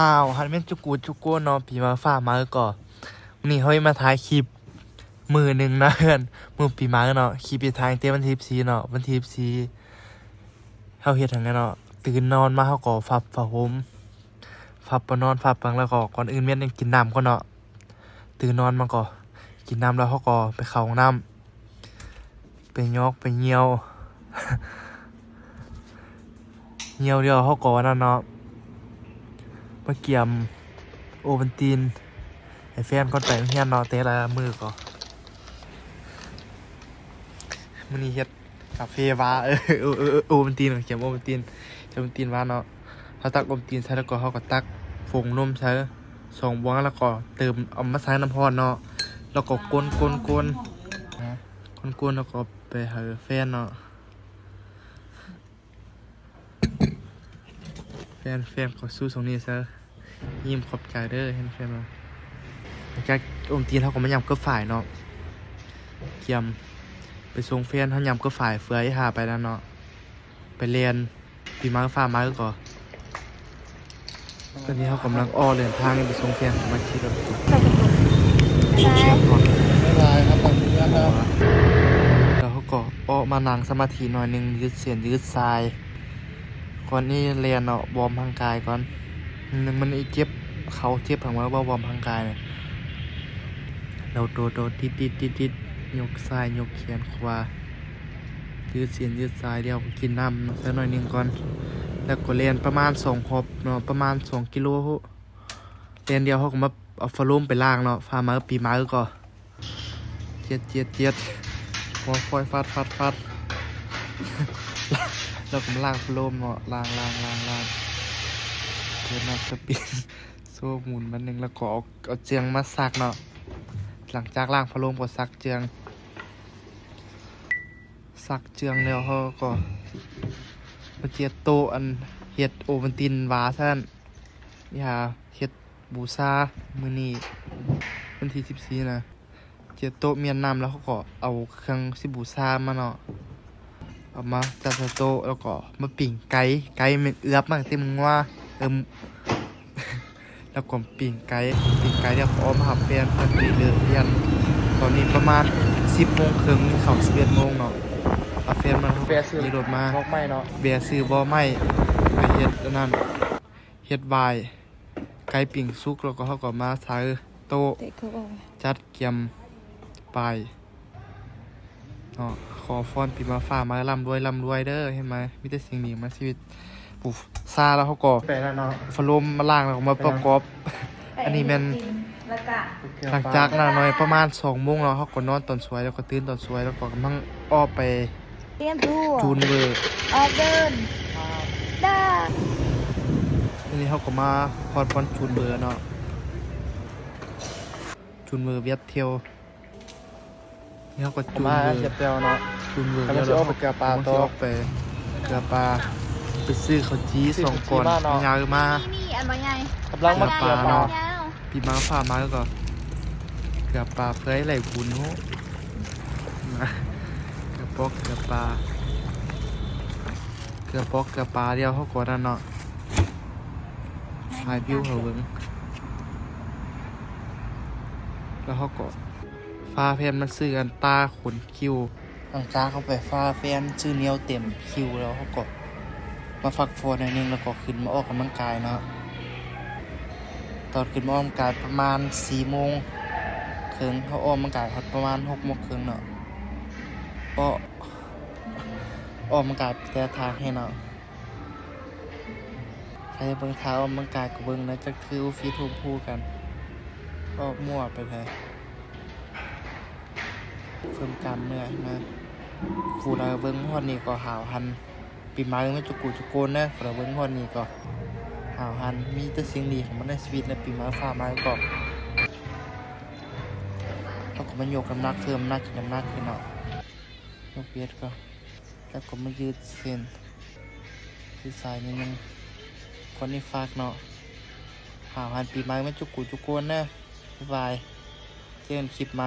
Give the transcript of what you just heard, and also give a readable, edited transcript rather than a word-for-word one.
าวฮันเม่นจุกูจุกูเนาะปีมาฝ่ามาก่อนนี่เฮ้ยมาถ่ายคลิปมือหนึ่งนะเพื่อนมือปีมาเนาะคลิปปีทางเต้วันที่14เนาะวันที่14เฮาเฮ็ดทางนั้นเนาะตื่นนอนมาเฮาก็ฟับผ้าห่มฟับบ่นอนฟับบังแล้วก็ก่อนอื่นแม่นยังกินน้ำก่อนเนาะตื่นนอนมาก็กินน้ำแล้วเฮาก็ไปเข้าห้องน้ำไปยอกไปเหี่ยวเหี่ยวเดียวเฮาก็นั่นเนาะมาเกี่ยมโอวัลตินให้แฟนก่อนไปโรงเรียนเนาะแต่ละมื้อก็มื้อนี้เฮ็ดคาเฟ่วาโอวัลตินเกี่ยมโอวัลตินวาเนาะถ้าตักโอวัลตินใส่แล้วก็เฮาก็ตักผงนมใส่2บวงแล้วก็เติมเอามาใส่น้ำร้อนเนาะแล้วก็กวนแล้วก็ไปหาแฟนเนาะแฟนขอสู้ตรงนี้ซะยิ้มขอบใจเด้อเห็นแฟนมาจากอมตีนเขาก็มายำก็ฝ่ายเนาะเกี่ยมไปส่งแฟนเขายำก็ฝ่ายเฟื่อยหาไปแล้วเนาะไปเรียนปีมาฟ้ามาก็ตอนนี้เขากำลังอ้อเดินทางไปส่งแฟนมาคิดว่าเชียงก่อนไม่ลายครับตอนนี้นะครับ แล้วเขาก็อ้อมานั่งสมาธิหน่อยนึงยืดเส้นยืดทรายก่อนนี้เรียนเนาะวอร์มร่างกายก่อนมันเจ็บเขาเจ็บผังว่าวอร์มร่างกายเนี่ยเราโดติดยกซ้ายยกแขนขวายืดเส้นยืดซ้ายเดียวกินน้ำสักหน่อยนึงก่อนแล้วก็เรียนประมาณ2 หอบเนาะประมาณ2 กิโลเรียนเดียวเขาก็มาเอาฟาร่มไปล้างเนาะฟามาปีมาก็เจ็ดพอคอยฟัดแล้วก็มาล้างฟาร่มเนาะล้างเกิดน้ำสปินโซ่หมุนมันนึงแล้วก็เอาเจียงมาซักเนาะหลังจากล้างฟาร่มก็ซักเจียงแล้วเขาก็มาเจียโตอันเฮ็ดโอวัลตินวาซั่นอย่าเฮ็ดบูชามื้อนี้วันที่14นะเจียโตเมียนน้ำแล้วเขาก็เอาเครื่องสิบูชามาเนาะเอามาจัดโตแล้วก็มาปิ้งไก่มันเอือบมากเต็มงัวแล้วก็ปิ้งไก่เดี๋ยวขอมาหาแฟนไปเรียนตอนนี้ประมาณ 10:30 เข้า 11:00 เนาะเอาแฟนมาเบียร์ซื้อรถมาบอกไม่เนาะเบียร์ซื้อบ่ไม่ไปเฮ็ดนั่นเฮ็ดวายไก่ปิ้งสุกแล้วก็เฮาก็มาใส่โต๊ะจัดเกียมปลายเนาะขอฟ้อนปีมาฟ้ามาร่ำรวยเด้อเห็นไหมมีแต่สิ่งดีมาชีวิตปุ๊บซาแล้วเขาก็ไปแล้วเนาะฟลมมาล้างแล้วก็มาประกอบอันนี้แม่นหลังจากนั้นหน่อยประมาณ2 โมงเนาะเขาก็นอนตอนสวยแล้วก็ตื่นตอนสวยแล้วก็กำลังออกไปเตรียมตัวจูนเบอร์ออกเดินได้ทีนี้เขาก็มาพอดจูนเบอร์เนาะจูนเบอร์เวียดเที่ยวนี่เขาก็จูนเบอร์เจ็บเดียวเนาะจูนเบอร์ แล้วจะออกไปเกลือปลาต่อ ไปเกลือปลาไปซื้อข้าวจี้2 ก่อนยาวมานี่อันว่าไงกำลังมาเกลือปลาปีมาฝ่ามาแล้วก็เกลือปลาเฟยไหลบุญโหเกลือปอกเกลือปลาเดียวเขาก่อนนั่นเนาะถ่ายวิวเขาเบิ่งแล้วเขาก็ฟ้าแฟนมาซื้อกันตาขนคิวหลังจากเขาไปฟ้าแฟนซื้อเนียวเต็มคิวแล้วเขาก็มาฝักฟอนหน่อยนึงแล้วก็ขึ้นมาออกกำลังกายเนาะตอนขึ้นมาออกกำลังกายประมาณ4 โมงครึ่งเขาออกกำลังกายครับประมาณ6 โมงครึ่งเนาะก็ออกกำลังกายแต่ทางให้เนาะใครเบิ่งเท้าออกกำลังกายก็เบิ่งนะจะคือฟีทูพูกันก็มั่วไปเลยเพิ่มกล้ามเนื้อมาฟูดาเบิ้งฮอดนี่ก็หาวหันปีมาไม่จุกนนะฟูดาเบิ้งฮอดนี่ก็หาวหันมีแต่สิ่งดีของมันในชีวิตในปีมาฟ้ามาก็เราก็มาโยกน้ำหนักเพิ่มน้ำหนักขึ้นเนาะยกเบียดก็แล้วก็มายืดเส้นยืดสายนิดนึงคนนี้ฝากเนาะหาวหันปีมาไม่จุกนนะบ๊ายบายเจอกันคลิปมา